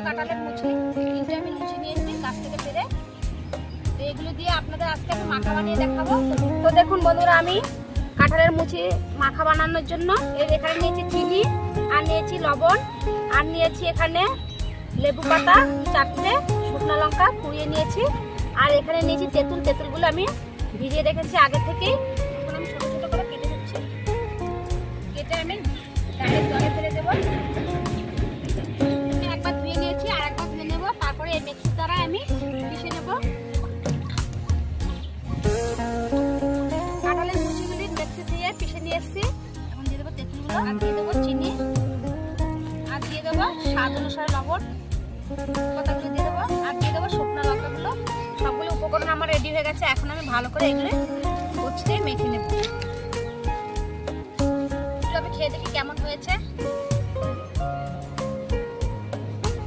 কাঁঠালের মুচি, 3টে আমি মুচি নিয়েছি গাছ থেকে পেরে। তো এগুলো দিয়ে আপনাদের আজকে আমি মাখা বানিয়ে দেখাবো। তো দেখুন বন্ধুরা, আমি কাঁঠালের মুচি মাখা বানানোর জন্য এখানে নিয়েছি চিনি, আর নিয়েছি লবণ, আর নিয়েছি এখানে লেবু পাতা 4টে, শুকনো লঙ্কা পুড়িয়ে নিয়েছি, আর এখানে নিয়েছি তেঁতুল। তেঁতুলগুলো আমি ভিজিয়ে রেখেছি আগে থেকেই। এখন আমি ছোটো ছোটো করে কেটে দিচ্ছি। কেটে আমি ডাইরেক্ট জলে ফেলে দেবো। একবার ধুয়ে নিয়েছি, আর একবার ধুয়ে নেবো, তারপরে এই মিক্সির দ্বারা আমি পিষে নেবো। কাঁঠালের মুচিগুলি মিক্সি দিয়ে পিষে নিয়ে এসেছি। এখন দিয়ে দেবো তেঁতুলগুলো, আর দিয়ে দেবো চিনি, আর দিয়ে দেবো স্বাদ অনুসারে লবণ, পাতাগুলো দিয়ে দেবো, আর দিয়ে দেবো শুকনো লঙ্কাগুলো। সবগুলো উপকরণ আমার রেডি হয়ে গেছে। এখন আমি ভালো করে এগুলো কচতে মেখে নেব। আমি খেয়ে দেখি কেমন হয়েছে।